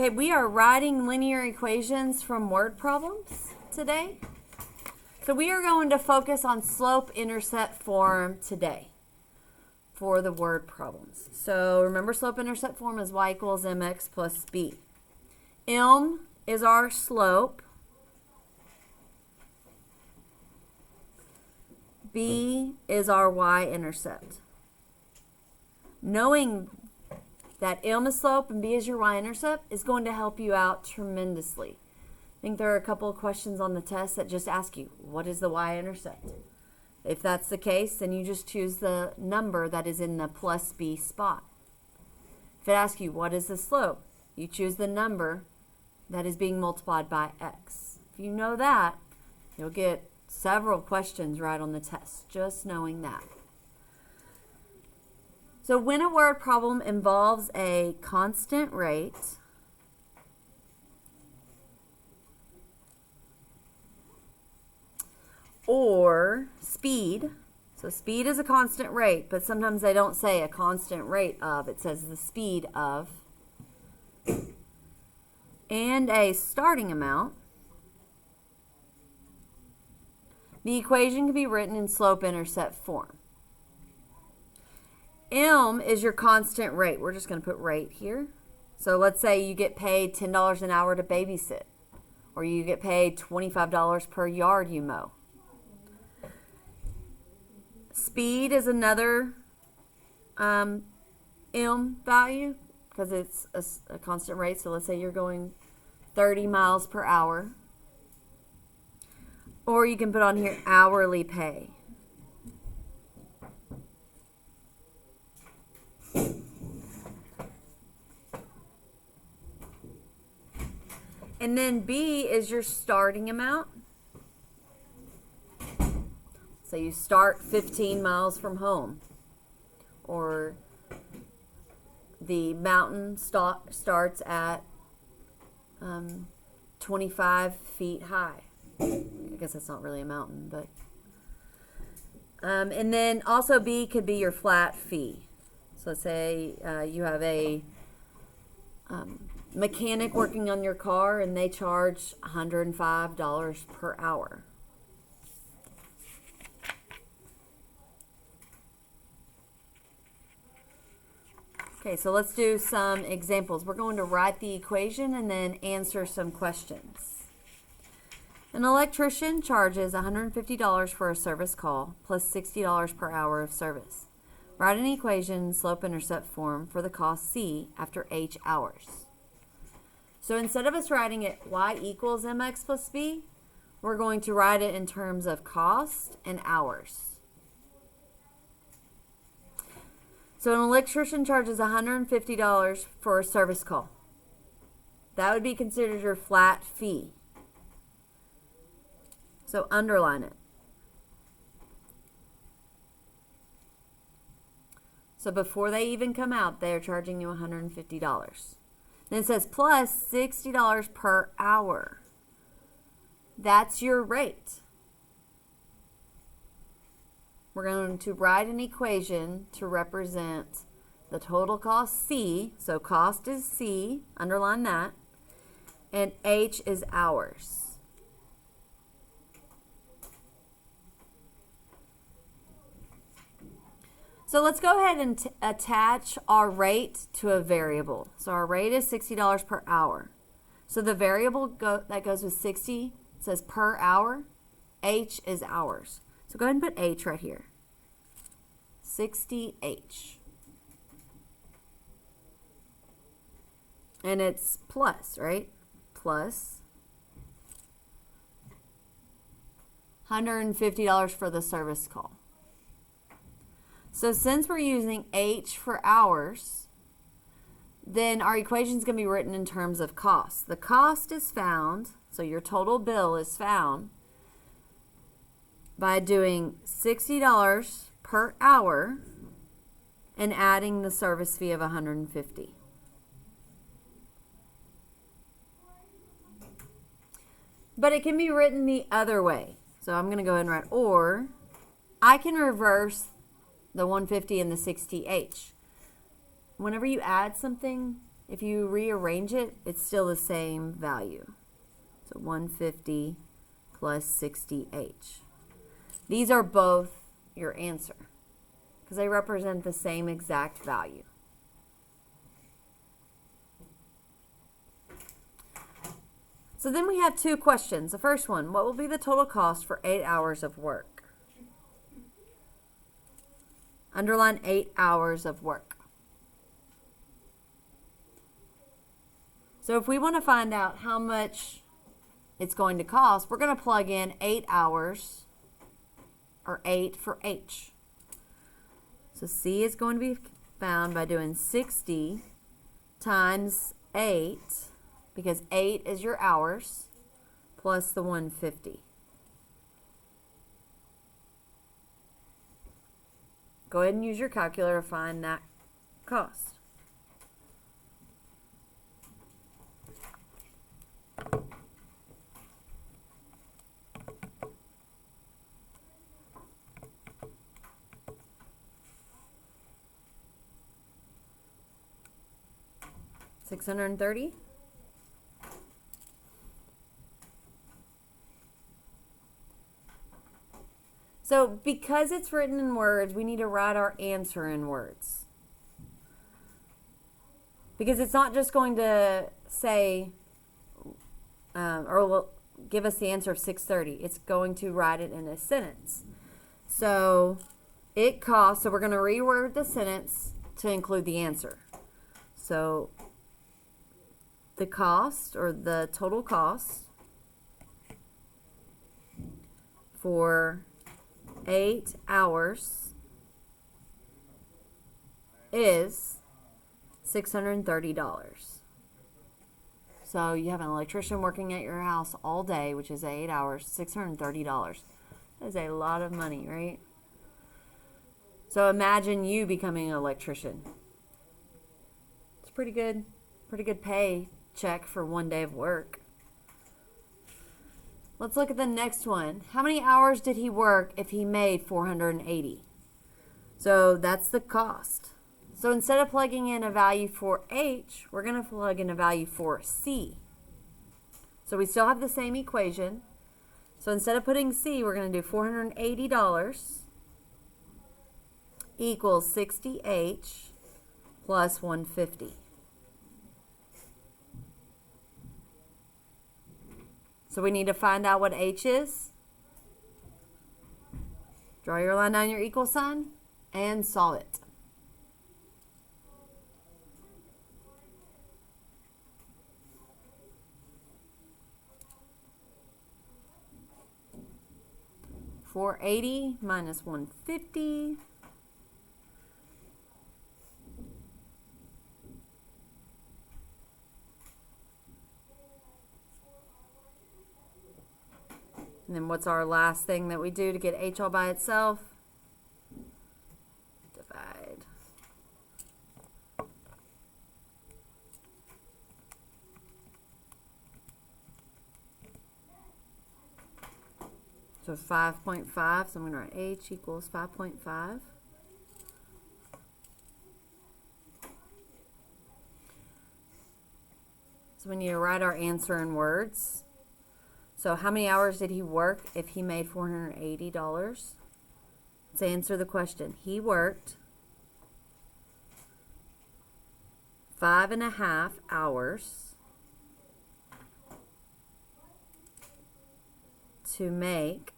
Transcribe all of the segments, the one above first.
Okay, we are writing linear equations from word problems today. So we are going to focus on slope-intercept form today for the word problems. So remember, slope-intercept form is y equals mx plus b. M is our slope. B is our y-intercept. Knowing that M is slope and B is your y-intercept is going to help you out tremendously. I think there are a couple of questions on the test that just ask you, what is the y-intercept? If that's the case, then you just choose the number that is in the plus B spot. If it asks you, what is the slope? You choose the number that is being multiplied by x. If you know that, you'll get several questions right on the test, just knowing that. So when a word problem involves a constant rate, or speed, so speed is a constant rate, but sometimes they don't say a constant rate of, it says the speed of, and a starting amount, the equation can be written in slope-intercept form. M is your constant rate. We're just going to put rate here. So let's say you get paid $10 an hour to babysit, or you get paid $25 per yard you mow. Speed is another M value because it's a constant rate. So let's say you're going 30 miles per hour. Or you can put on here hourly pay. And then B is your starting amount. So you start 15 miles from home. Or the mountain starts at 25 feet high. I guess that's not really a mountain, but. And then also B could be your flat fee. So let's say you have a mechanic working on your car and they charge $105 per hour. Okay, so let's do some examples. We're going to write the equation and then answer some questions. An electrician charges $150 for a service call plus $60 per hour of service. Write an equation in slope-intercept form for the cost C after H hours. So instead of us writing it y equals mx plus b, we're going to write it in terms of cost and hours. So an electrician charges $150 for a service call. That would be considered your flat fee. So underline it. So before they even come out, they are charging you $150. Then it says plus $60 per hour. That's your rate. We're going to write an equation to represent the total cost C. So cost is C, underline that, and H is hours. So let's go ahead and attach our rate to a variable. So our rate is $60 per hour. So the variable that goes with 60 says per hour. H is hours. So go ahead and put H right here. 60H. And it's plus, right? Plus $150 for the service call. So since we're using H for hours, then our equation is going to be written in terms of cost. The cost is found, so your total bill is found by doing $60 per hour and adding the service fee of $150. But it can be written the other way. So I'm going to go ahead and write, or I can reverse the 150 and the 60H. Whenever you add something if you rearrange it, it's still the same value. So 150 plus 60H. These are both your answer because they represent the same exact value. So then we have two questions. The first one, what will be the total cost for 8 hours of work? Underline 8 hours of work. So if we want to find out how much it's going to cost, we're going to plug in 8 hours, or 8 for H. So C is going to be found by doing 60 times 8, because 8 is your hours, plus the 150. Go ahead and use your calculator to find that cost. $630. So because it's written in words, we need to write our answer in words. Because it's not just going to say, or will give us the answer of 630. It's going to write it in a sentence. So it costs, so we're going to reword the sentence to include the answer. So the cost, or the total cost for 8 hours is $630. So you have an electrician working at your house all day, which is 8 hours, $630. That is a lot of money, right? So imagine you becoming an electrician. It's pretty good pay check for 1 day of work. Let's look at the next one. How many hours did he work if he made 480? So that's the cost. So instead of plugging in a value for H, we're going to plug in a value for C. So we still have the same equation. So instead of putting C, we're going to do $480 equals 60H plus 150. So we need to find out what H is. Draw your line down your equal sign and solve it. $480 minus 150. And then what's our last thing that we do to get H all by itself? Divide. So 5.5, so I'm going to write H equals 5.5. So we need to write our answer in words. So how many hours did he work if he made $480? Let's answer the question. He worked 5.5 hours to make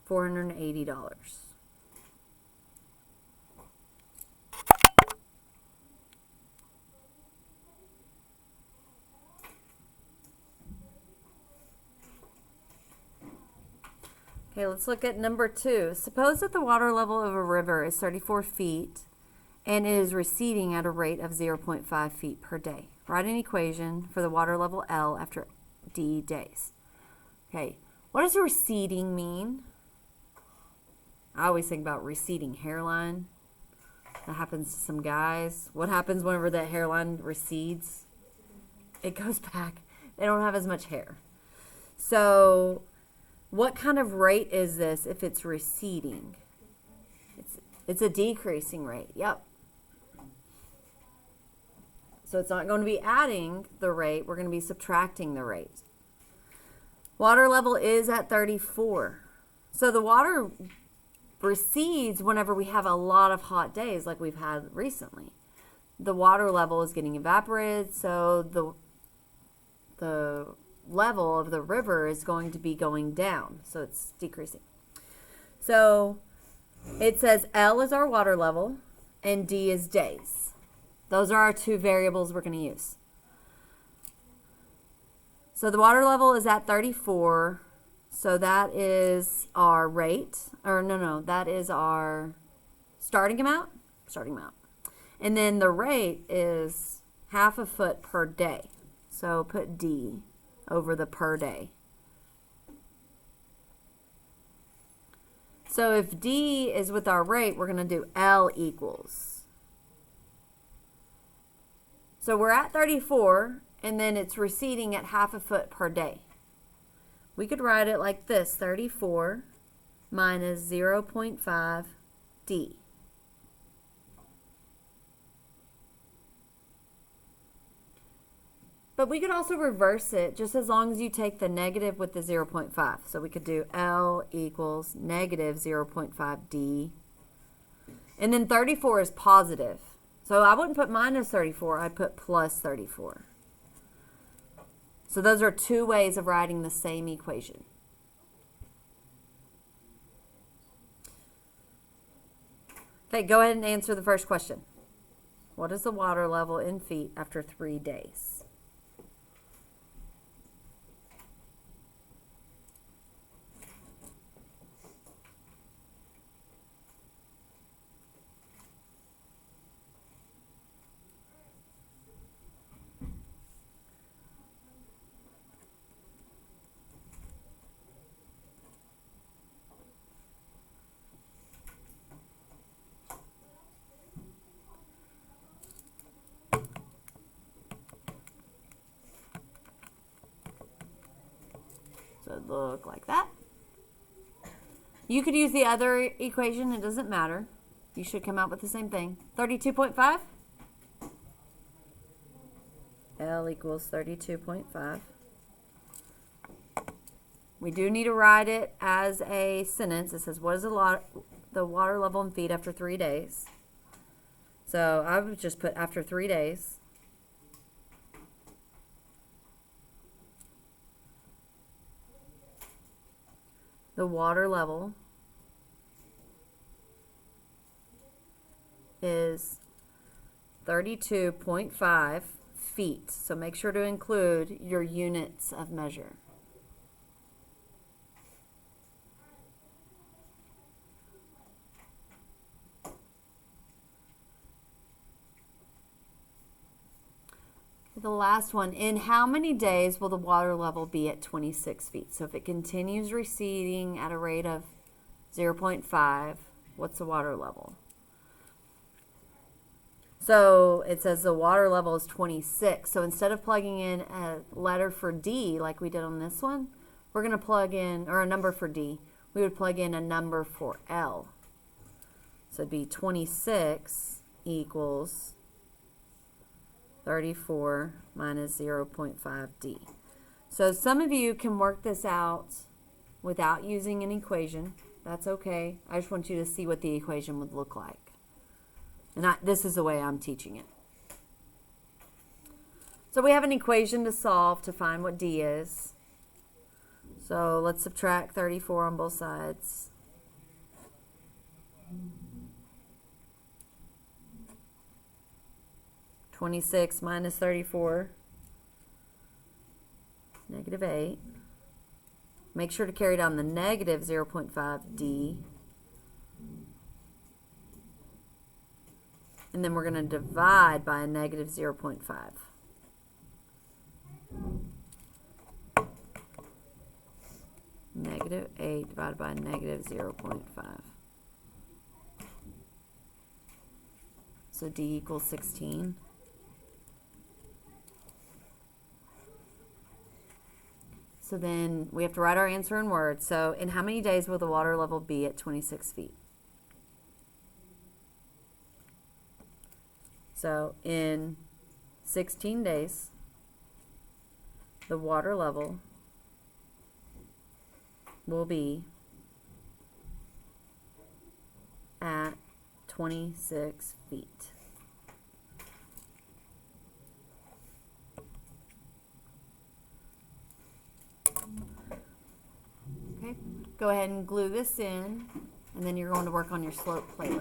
$480. Okay, let's look at number 2. Suppose that the water level of a river is 34 feet and it is receding at a rate of 0.5 feet per day. Write an equation for the water level L after D days. Okay, what does receding mean? I always think about receding hairline. That happens to some guys. What happens whenever that hairline recedes? It goes back. They don't have as much hair. So what kind of rate is this if it's receding? It's a decreasing rate. Yep. So it's not going to be adding the rate. We're going to be subtracting the rate. Water level is at 34. So the water recedes whenever we have a lot of hot days like we've had recently. The water level is getting evaporated, so the level of the river is going to be going down. So it's decreasing. So it says L is our water level and D is days. Those are our two variables we're going to use. So the water level is at 34. So that is our rate. Or no, that is our starting amount. And then the rate is half a foot per day. So put D over the per day. So if D is with our rate, we're going to do L equals. So we're at 34, and then it's receding at half a foot per day. We could write it like this, 34 minus 0.5 D. But we could also reverse it just as long as you take the negative with the 0.5. So we could do L equals negative 0.5 D. And then 34 is positive. So I wouldn't put minus 34, I'd put plus 34. So those are two ways of writing the same equation. Okay, go ahead and answer the first question. What is the water level in feet after 3 days? So it'd look like that. You could use the other equation. It doesn't matter. You should come out with the same thing. 32.5. L equals 32.5. We do need to write it as a sentence. It says, what is the water level in feet after 3 days? So I would just put after 3 days. The water level is 32.5 feet. So make sure to include your units of measure. The last one, in how many days will the water level be at 26 feet? So if it continues receding at a rate of 0.5, what's the water level? So it says the water level is 26. So instead of plugging in a letter for D like we did on this one, we're going to plug in, or a number for D, we would plug in a number for L. So it'd be 26 equals 34 minus 0.5 D. So some of you can work this out without using an equation. That's okay. I just want you to see what the equation would look like. And this is the way I'm teaching it. So we have an equation to solve to find what D is. So let's subtract 34 on both sides. (26 minus 34), negative 8. Make sure to carry down the negative 0.5 D. And then we're going to divide by a negative 0.5. Negative 8 divided by negative 0.5. So D equals 16. So then we have to write our answer in words. So in how many days will the water level be at 26 feet? So in 16 days, the water level will be at 26 feet. Okay, go ahead and glue this in, and then you're going to work on your slope playlist.